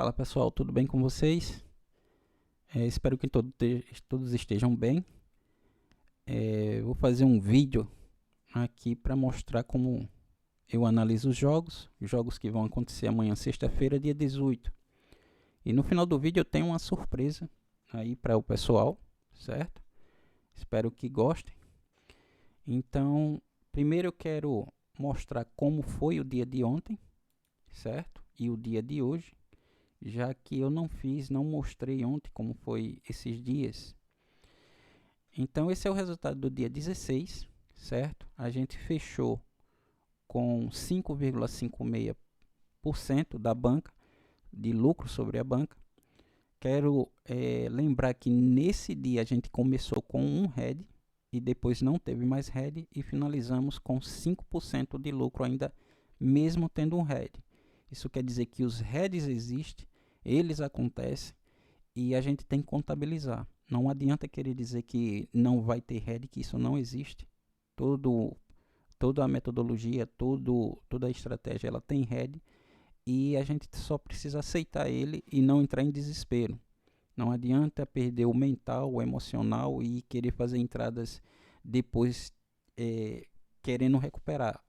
Fala pessoal, tudo bem com vocês? Espero que todos estejam bem. Vou fazer um vídeo aqui para mostrar como eu analiso os jogos que vão acontecer amanhã, sexta-feira, dia 18. E no final do vídeo eu tenho uma surpresa aí para o pessoal, certo? Espero que gostem. Então, primeiro eu quero mostrar como foi o dia de ontem, certo? E o dia de hoje, já que eu não mostrei ontem como foi esses dias. Então esse é o resultado do dia 16, certo? A gente fechou com 5,56% da banca, de lucro sobre a banca. Quero lembrar que nesse dia a gente começou com um head e depois não teve mais head e finalizamos com 5% de lucro ainda, mesmo tendo um head. Isso quer dizer que os heads existem, eles acontecem e a gente tem que contabilizar. Não adianta querer dizer que não vai ter head, que isso não existe. Toda a metodologia, toda a estratégia, ela tem head e a gente só precisa aceitar ele e não entrar em desespero. Não adianta perder o mental, o emocional e querer fazer entradas depois querendo recuperar.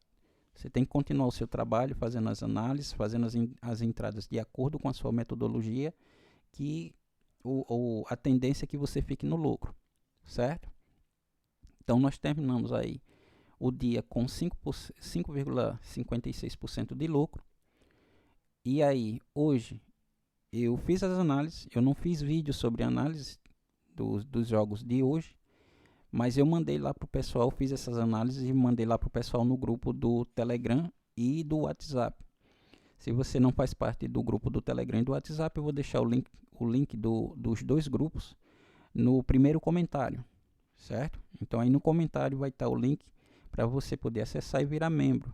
Você tem que continuar o seu trabalho, fazendo as análises, fazendo as entradas de acordo com a sua metodologia, que a tendência é que você fique no lucro, certo? Então nós terminamos aí o dia com 5,56% de lucro. E aí, hoje, eu fiz as análises, eu não fiz vídeo sobre análise dos jogos de hoje, mas eu mandei lá para o pessoal, fiz essas análises e mandei lá para o pessoal no grupo do Telegram e do WhatsApp. Se você não faz parte do grupo do Telegram e do WhatsApp, eu vou deixar o link dos dois grupos no primeiro comentário, certo? Então aí no comentário vai estar o link para você poder acessar e virar membro.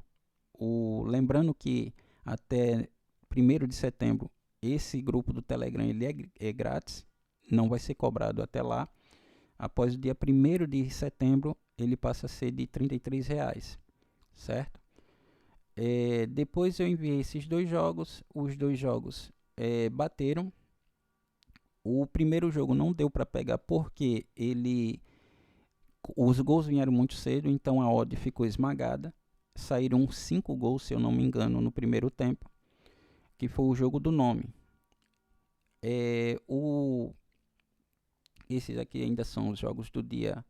Lembrando que até 1º de setembro esse grupo do Telegram ele é grátis, não vai ser cobrado até lá. Após o dia 1º de setembro ele passa a ser de R$ 33, certo? Depois eu enviei esses dois jogos, os dois jogos bateram. O primeiro jogo não deu para pegar porque os gols vieram muito cedo, então a odd ficou esmagada. Saíram 5 gols, se eu não me engano, no primeiro tempo, que foi o jogo do nome. Esses aqui ainda são os jogos do dia.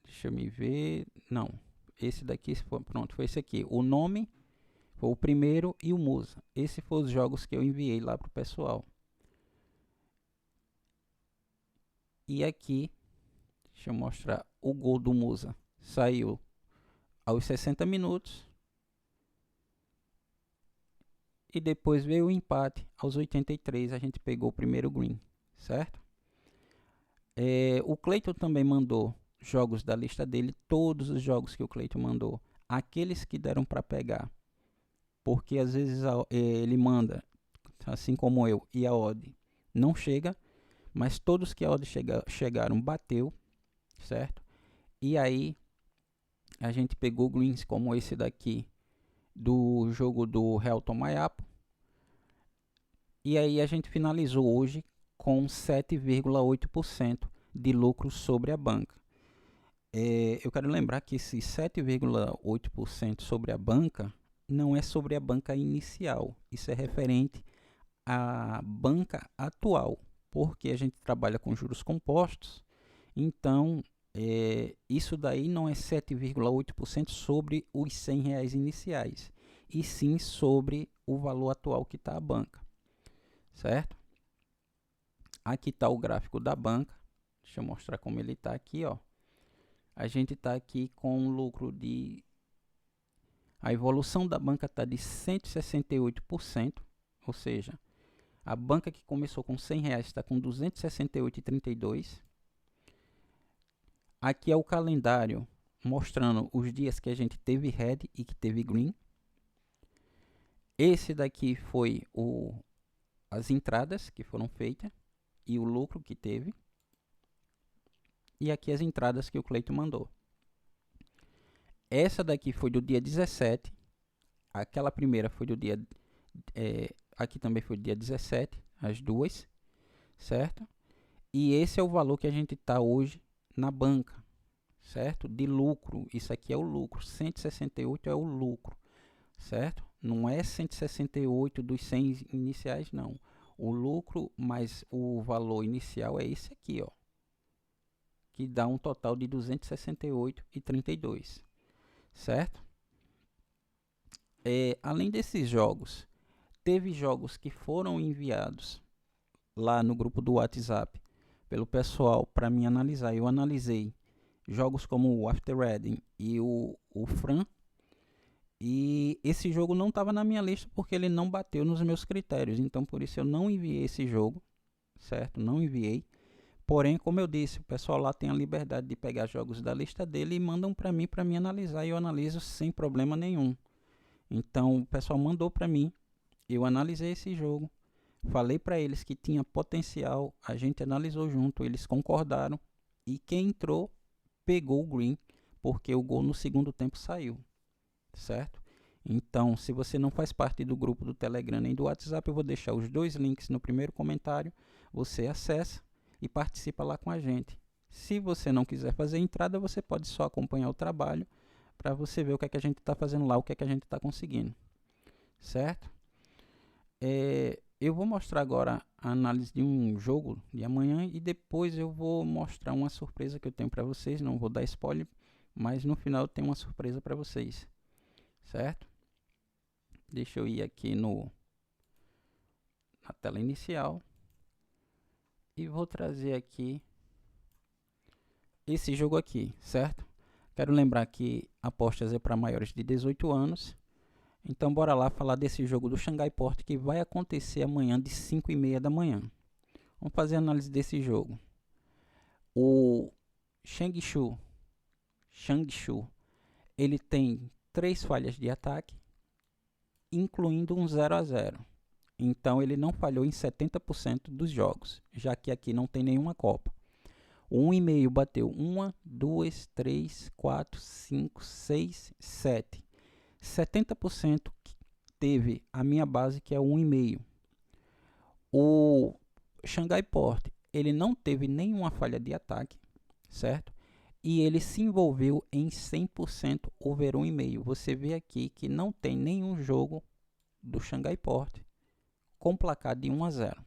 Deixa eu me ver. Não, esse daqui pronto, foi esse aqui. O nome foi o primeiro e o Musa. Esses foram os jogos que eu enviei lá pro pessoal. E aqui, deixa eu mostrar, o gol do Musa saiu aos 60 minutos. E depois veio o empate aos 83, a gente pegou o primeiro green, certo? O Cleiton também mandou jogos da lista dele, todos os jogos que o Cleiton mandou, aqueles que deram para pegar, porque às vezes ele manda, assim como eu, e a odd não chega, mas todos que a odd chegaram bateu, certo? E aí a gente pegou greens como esse daqui do jogo do Helton Mayapo, e aí a gente finalizou hoje com 7,8% de lucro sobre a banca. Eu quero lembrar que esse 7,8% sobre a banca não é sobre a banca inicial, isso é referente à banca atual, porque a gente trabalha com juros compostos, então isso daí não é 7,8% sobre os R$ 100 iniciais, e sim sobre o valor atual que está a banca, certo? Aqui está o gráfico da banca, deixa eu mostrar como ele está aqui, ó. A gente está aqui com um lucro de... A evolução da banca está de 168%, ou seja, a banca que começou com R$ 100 está com 268,32. Aqui é o calendário mostrando os dias que a gente teve red e que teve green. Esse daqui foi as entradas que foram feitas e o lucro que teve. E aqui as entradas que o Cleiton mandou. Essa daqui foi do dia 17. Aquela primeira foi do dia Aqui também foi dia 17, as duas, certo? E esse é o valor que a gente está hoje na banca, certo? De lucro, isso aqui é o lucro, 168 é o lucro, certo? Não é 168 dos 100 iniciais, não. O lucro mais o valor inicial é esse aqui, ó, que dá um total de 268,32, certo? Além desses jogos, teve jogos que foram enviados lá no grupo do WhatsApp pelo pessoal para mim analisar. Eu analisei jogos como o After Reading e o Fran, e esse jogo não estava na minha lista porque ele não bateu nos meus critérios, então por isso eu não enviei esse jogo, certo? Não enviei. Porém, como eu disse, o pessoal lá tem a liberdade de pegar jogos da lista dele e mandam para mim analisar, e eu analiso sem problema nenhum. Então o pessoal mandou para mim, eu analisei esse jogo, falei para eles que tinha potencial, a gente analisou junto, eles concordaram, e quem entrou pegou o green, porque o gol no segundo tempo saiu, certo? Então, se você não faz parte do grupo do Telegram nem do WhatsApp, eu vou deixar os dois links no primeiro comentário, você acessa e participa lá com a gente. Se você não quiser fazer entrada, você pode só acompanhar o trabalho para você ver o que é que a gente está fazendo lá, o que é que a gente está conseguindo, certo? Eu vou mostrar agora a análise de um jogo de amanhã e depois eu vou mostrar uma surpresa que eu tenho para vocês. Não vou dar spoiler, mas no final eu tenho uma surpresa para vocês, certo? Deixa eu ir aqui na tela inicial e vou trazer aqui esse jogo aqui, certo? Quero lembrar que apostas é para maiores de 18 anos. Então bora lá falar desse jogo do Xangai Port que vai acontecer amanhã de 5h30 da manhã. Vamos fazer a análise desse jogo. O Changshu, ele tem 3 falhas de ataque, incluindo um 0-0. Então ele não falhou em 70% dos jogos, já que aqui não tem nenhuma Copa. O 1,5 bateu 1, 2, 3, 4, 5, 6, 7. 70% teve a minha base, que é 1,5. O Xangai Port, ele não teve nenhuma falha de ataque, certo? E ele se envolveu em 100% over 1,5. Você vê aqui que não tem nenhum jogo do Xangai Port com placar de 1-0.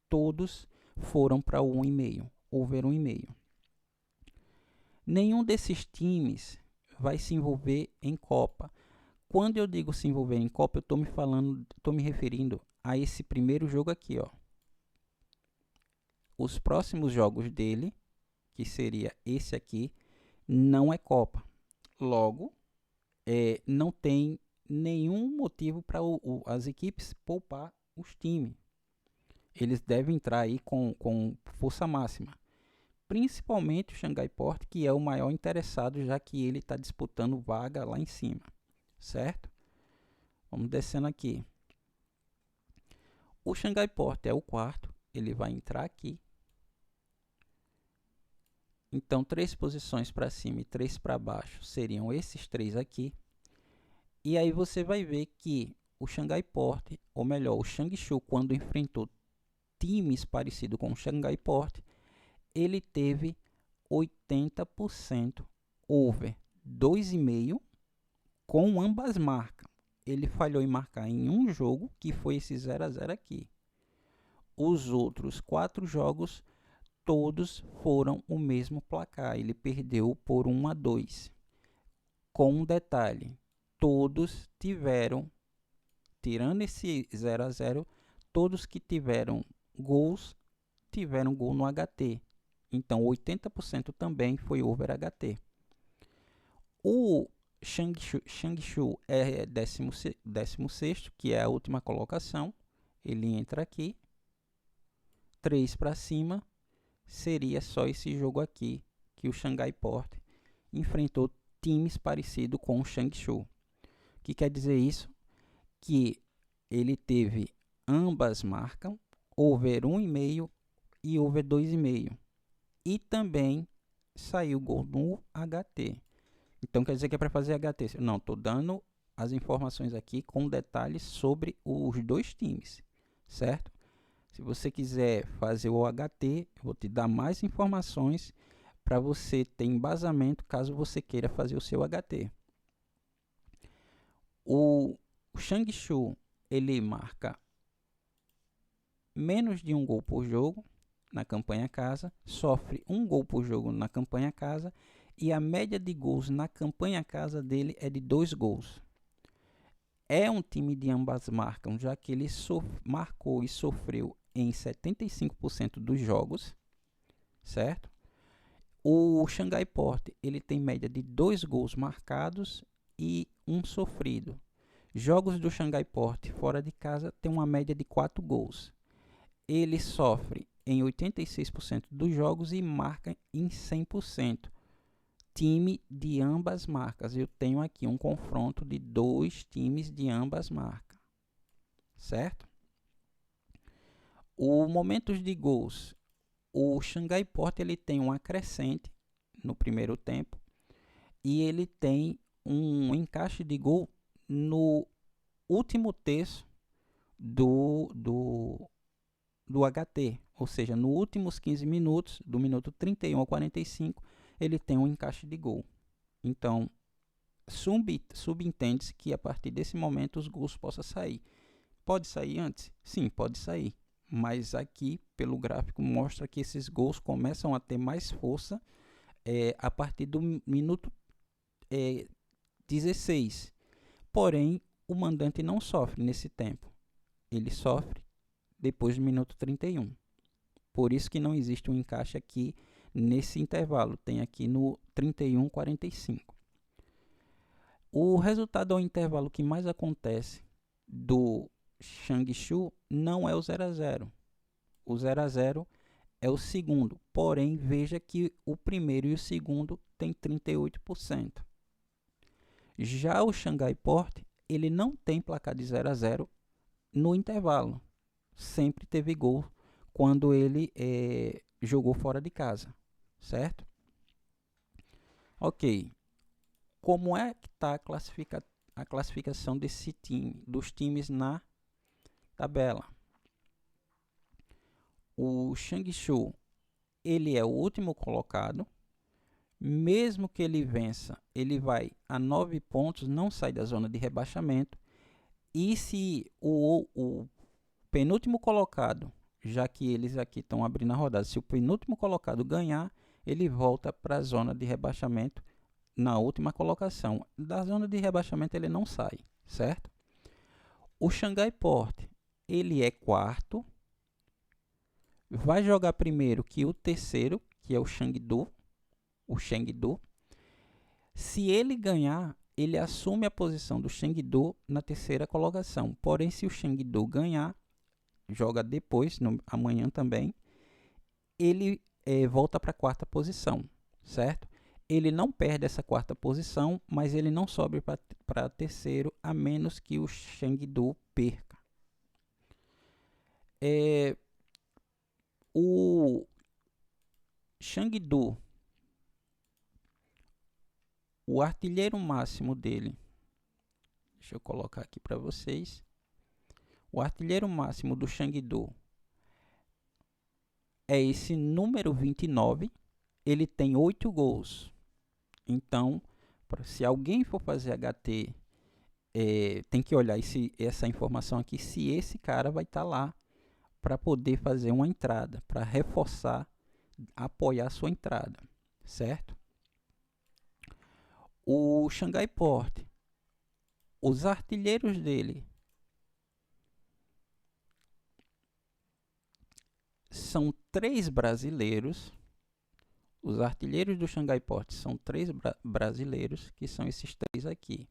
Todos foram para 1,5, over 1,5. Nenhum desses times vai se envolver em Copa. Quando eu digo se envolver em Copa, eu estou me referindo a esse primeiro jogo aqui, ó. Os próximos jogos dele, que seria esse aqui, não é Copa. Logo, não tem nenhum motivo para as equipes poupar os times. Eles devem entrar aí com força máxima. Principalmente o Xangai Port, que é o maior interessado, já que ele está disputando vaga lá em cima, certo? Vamos descendo aqui. O Xangai Port é o quarto, ele vai entrar aqui. Então, 3 posições para cima e 3 para baixo seriam esses 3 aqui. E aí você vai ver que o Xangai Port, ou melhor, o Changshu, quando enfrentou times parecidos com o Xangai Port, ele teve 80% over 2,5 com ambas marcas. Ele falhou em marcar em um jogo, que foi esse 0-0 aqui. Os outros 4 jogos, todos foram o mesmo placar. Ele perdeu por 1-2. Com um detalhe, todos tiveram, tirando esse 0-0, todos que tiveram gols, tiveram gol no HT. Então, 80% também foi over HT. O Changshu é 16º, que é a última colocação. Ele entra aqui. 3 para cima. Seria só esse jogo aqui, que o Xangai Port enfrentou times parecidos com o Changshu. O que quer dizer isso? Que ele teve ambas marcas, over 1,5 e over 2,5. E também saiu gol no HT. Então quer dizer que é para fazer HT? Não, estou dando as informações aqui com detalhes sobre os dois times. certo? Se você quiser fazer o HT, eu vou te dar mais informações para você ter embasamento caso você queira fazer o seu HT. O Changshu, ele marca menos de um gol por jogo na campanha casa, sofre um gol por jogo na campanha casa e a média de gols na campanha casa dele é de 2 gols. É um time de ambas marcas, já que ele marcou e sofreu em 75% dos jogos, certo? O Xangai Port, ele tem média de 2 gols marcados e 1 sofrido. Jogos do Xangai Port fora de casa tem uma média de 4 gols. Ele sofre em 86% dos jogos e marca em 100%. Time de ambas marcas. Eu tenho aqui um confronto de 2 times de ambas marcas, certo? O momentos de gols. O Xangai Port ele tem um acrescente no primeiro tempo e ele tem um encaixe de gol no último terço do HT, ou seja, nos últimos 15 minutos, do minuto 31 ao 45, ele tem um encaixe de gol. Então, subentende-se que a partir desse momento os gols possam sair. Pode sair antes? Sim, pode sair. Mas aqui, pelo gráfico, mostra que esses gols começam a ter mais força a partir do minuto 16. Porém, o mandante não sofre nesse tempo. Ele sofre depois do minuto 31. Por isso que não existe um encaixe aqui nesse intervalo. Tem aqui no 31-45. O resultado ao intervalo que mais acontece do Changshu não é o 0-0. O 0-0 é o segundo. Porém, veja que o primeiro e o segundo tem 38%. Já o Xangai Port, ele não tem placar de 0-0 no intervalo. Sempre teve gol quando ele jogou fora de casa, certo? Ok. Como é que está a classificação desse time, dos times na tabela? O Changshu, ele é o último colocado. Mesmo que ele vença, ele vai a 9 pontos, não sai da zona de rebaixamento. E se o penúltimo colocado, já que eles aqui estão abrindo a rodada, se o penúltimo colocado ganhar, ele volta para a zona de rebaixamento na última colocação. Da zona de rebaixamento ele não sai, certo? O Xangai Port, ele é quarto, vai jogar primeiro que o terceiro, que é o Chengdu. Se ele ganhar, ele assume a posição do Chengdu na terceira colocação. Porém, se o Chengdu ganhar, joga depois, amanhã também, ele volta para a quarta posição, certo? Ele não perde essa quarta posição, mas ele não sobe para terceiro, a menos que o Chengdu perca. O Chengdu, o artilheiro máximo dele, deixa eu colocar aqui para vocês. O artilheiro máximo do Chengdu é esse número 29. Ele tem 8 gols. Então, se alguém for fazer HT, tem que olhar essa informação aqui, se esse cara vai estar lá para poder fazer uma entrada, para reforçar, apoiar a sua entrada, certo? O Xangai Port, os artilheiros dele são 3 brasileiros. Os artilheiros do Xangai Port são 3 brasileiros, que são esses 3 aqui.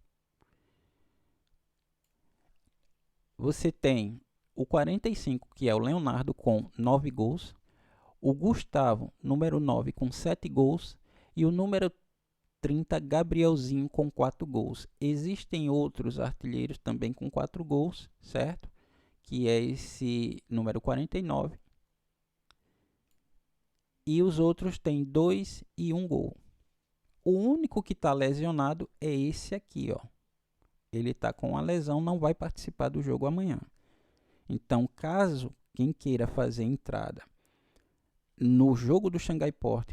Você tem o 45, que é o Leonardo, com 9 gols. O Gustavo, número 9, com 7 gols. E o número 30, Gabrielzinho, com 4 gols. Existem outros artilheiros também com 4 gols, certo? Que é esse número 49. E os outros têm 2 e 1 gol. O único que está lesionado é esse aqui, ó. Ele está com a lesão, não vai participar do jogo amanhã. Então, caso quem queira fazer entrada no jogo do Xangai Port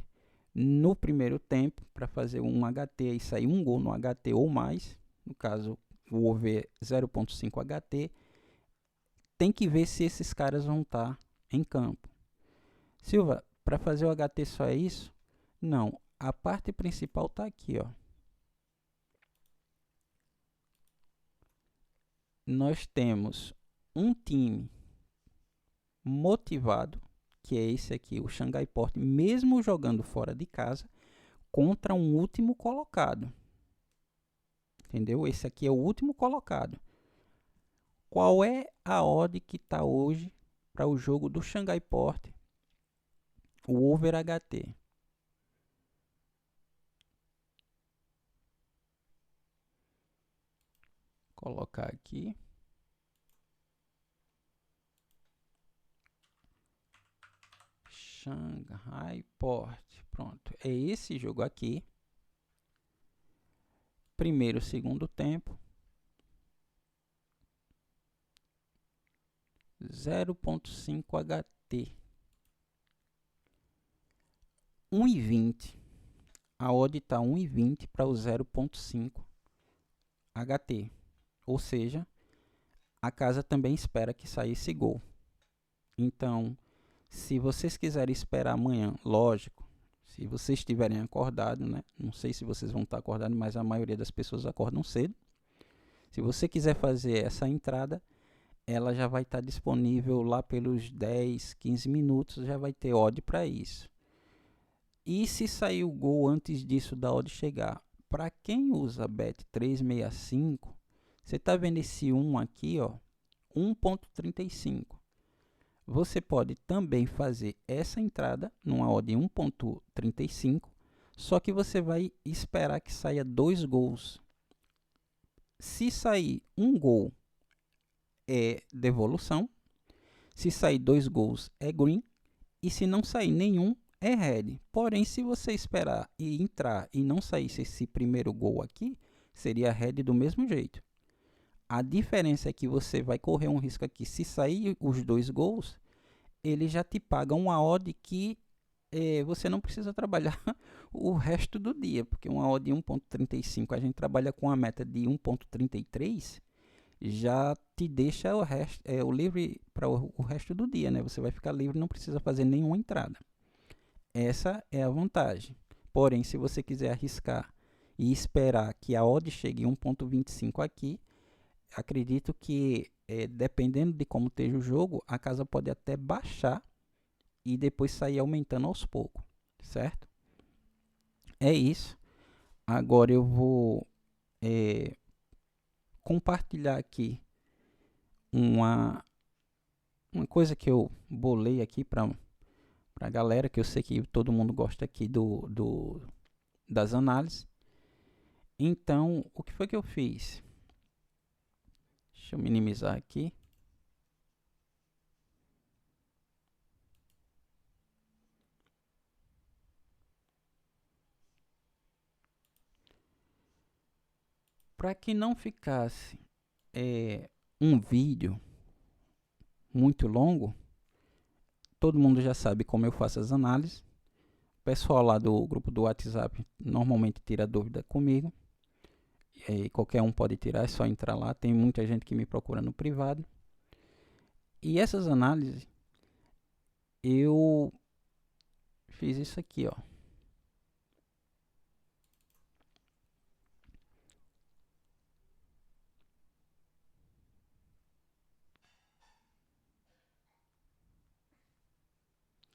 no primeiro tempo, para fazer um HT e sair um gol no HT ou mais, no caso o over 0.5 HT, tem que ver se esses caras vão estar em campo. Silva, para fazer o HT só é isso? Não, a parte principal está aqui, ó. Nós temos um time motivado, que é esse aqui, o Xangai Port, mesmo jogando fora de casa, contra um último colocado. Entendeu? Esse aqui é o último colocado. Qual é a odd que está hoje para o jogo do Xangai Port, o over HT? Vou colocar aqui. Xangai Port. Pronto. É esse jogo aqui. Primeiro, segundo tempo. 0.5 HT. 1,20. A odd está 1,20 para o 0.5 HT. Ou seja, a casa também espera que saia esse gol. Então, se vocês quiserem esperar amanhã, lógico, se vocês estiverem acordados, né? Não sei se vocês vão estar acordados, mas a maioria das pessoas acordam cedo. Se você quiser fazer essa entrada, ela já vai estar disponível lá pelos 10, 15 minutos, já vai ter odd para isso. E se sair o gol antes disso da odd chegar? Para quem usa Bet365, você está vendo esse 1 aqui, ó, 1.35. Você pode também fazer essa entrada numa odd 1.35, só que você vai esperar que saia 2 gols. Se sair um gol, é devolução. Se sair 2 gols, é green. E se não sair nenhum, é red. Porém, se você esperar e entrar e não saísse esse primeiro gol aqui, seria red do mesmo jeito. A diferença é que você vai correr um risco aqui. Se sair os 2 gols, ele já te paga uma odd que você não precisa trabalhar o resto do dia, porque uma odd de 1.35, a gente trabalha com a meta de 1.33, já te deixa o livre para o resto do dia, né? Você vai ficar livre, não precisa fazer nenhuma entrada. Essa é a vantagem. Porém, se você quiser arriscar e esperar que a odd chegue em 1.25 aqui, acredito que, dependendo de como esteja o jogo, a casa pode até baixar e depois sair aumentando aos poucos, certo? É isso. Agora eu vou compartilhar aqui uma coisa que eu bolei aqui para a galera, que eu sei que todo mundo gosta aqui das análises. Então, o que foi que eu fiz? Deixa eu minimizar aqui. Para que não ficasse um vídeo muito longo, todo mundo já sabe como eu faço as análises. O pessoal lá do grupo do WhatsApp normalmente tira dúvida comigo. E qualquer um pode tirar, é só entrar lá. Tem muita gente que me procura no privado. E essas análises, eu fiz isso aqui, ó.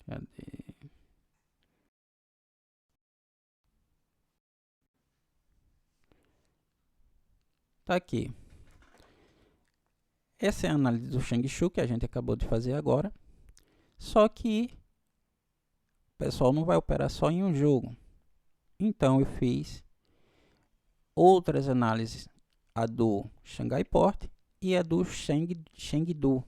Cadê? Tá aqui. Essa é a análise do Shang Shu que a gente acabou de fazer agora. Só que o pessoal não vai operar só em um jogo. Então eu fiz outras análises, a do Xangai Port e a do Chengdu.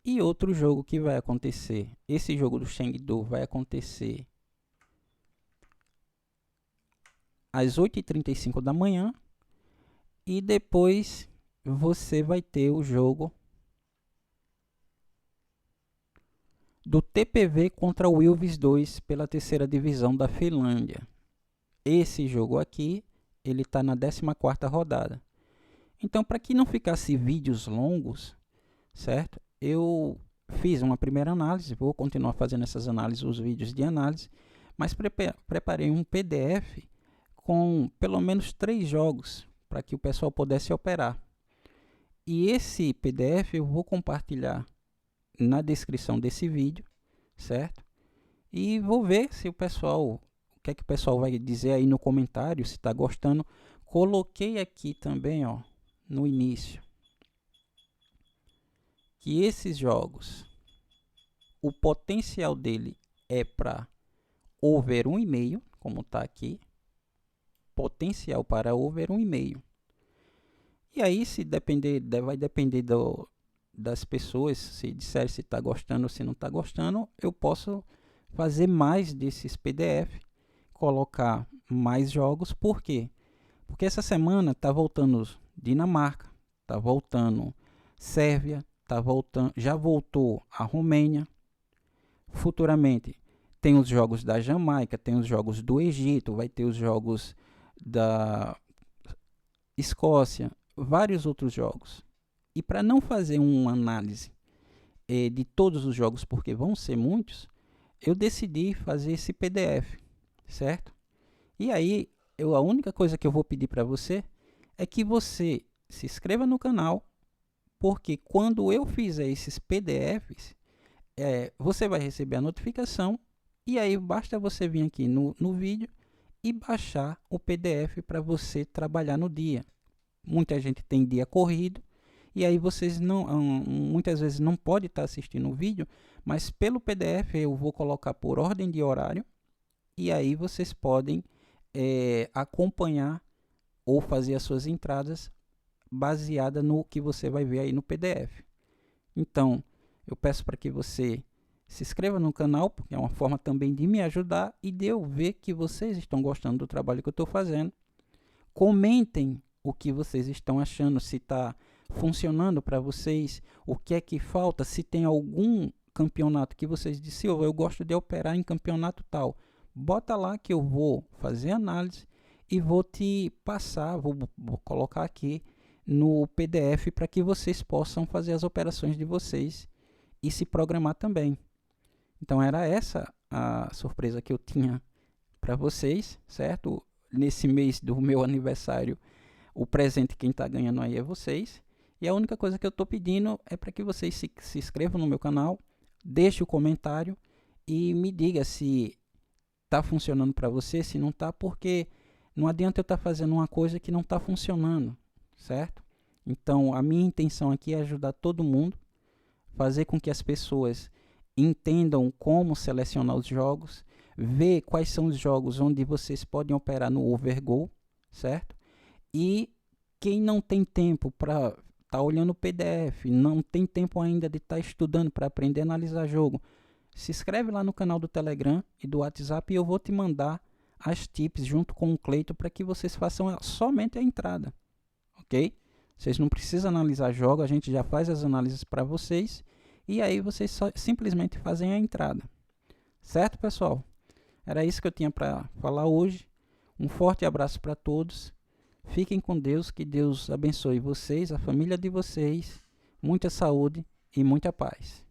E outro jogo que vai acontecer, esse jogo do Chengdu vai acontecer às 8h35 da manhã. E depois você vai ter o jogo do TPV contra o Ilves 2 pela terceira divisão da Finlândia. Esse jogo aqui, ele está na 14ª rodada. Então, para que não ficasse vídeos longos, certo? Eu fiz uma primeira análise, vou continuar fazendo essas análises, os vídeos de análise, mas preparei um PDF com pelo menos 3 jogos para que o pessoal pudesse operar. E esse PDF eu vou compartilhar na descrição desse vídeo, certo? E vou ver se o pessoal, o que é que o pessoal vai dizer aí no comentário, se está gostando. Coloquei aqui também, ó, no início, que esses jogos, o potencial dele é para over 1,5, como está aqui, potencial para over 1,5. E aí, se depender, vai depender das pessoas, se disser se está gostando ou se não está gostando, eu posso fazer mais desses PDF, colocar mais jogos. Por quê? Porque essa semana está voltando Dinamarca, está voltando Sérvia, já voltou a Romênia. Futuramente tem os jogos da Jamaica, tem os jogos do Egito, vai ter os jogos da Escócia, vários outros jogos. E para não fazer uma análise de todos os jogos, porque vão ser muitos, eu decidi fazer esse PDF, certo? E aí, a única coisa que eu vou pedir para você é que você se inscreva no canal, porque quando eu fizer esses PDFs, você vai receber a notificação, e aí basta você vir aqui no vídeo e baixar o PDF para você trabalhar no dia. Muita gente tem dia corrido, e aí vocês muitas vezes não podem estar assistindo o vídeo, mas pelo PDF eu vou colocar por ordem de horário, e aí vocês podem acompanhar ou fazer as suas entradas baseada no que você vai ver aí no PDF. Então, eu peço para que você se inscreva no canal, porque é uma forma também de me ajudar e de eu ver que vocês estão gostando do trabalho que eu estou fazendo. Comentem o que vocês estão achando, se está funcionando para vocês, o que é que falta, se tem algum campeonato que vocês disseram, eu gosto de operar em campeonato tal. Bota lá que eu vou fazer análise e vou te passar, vou colocar aqui no PDF para que vocês possam fazer as operações de vocês e se programar também. Então era essa a surpresa que eu tinha para vocês, certo? Nesse mês do meu aniversário, o presente quem está ganhando aí é vocês. E a única coisa que eu estou pedindo é para que vocês se inscrevam no meu canal, deixe o comentário e me diga se está funcionando para você, se não está, porque não adianta eu estar fazendo uma coisa que não está funcionando, certo? Então a minha intenção aqui é ajudar todo mundo, fazer com que as pessoas entendam como selecionar os jogos, ver quais são os jogos onde vocês podem operar no overgo, certo? E quem não tem tempo para estar olhando o PDF, não tem tempo ainda de estar estudando para aprender a analisar jogo, se inscreve lá no canal do Telegram e do WhatsApp e eu vou te mandar as tips junto com o Cleiton para que vocês façam somente a entrada, ok? Vocês não precisam analisar jogo, a gente já faz as análises para vocês e aí vocês simplesmente fazem a entrada, certo, pessoal? Era isso que eu tinha para falar hoje. Um forte abraço para todos. Fiquem com Deus, que Deus abençoe vocês, a família de vocês, muita saúde e muita paz.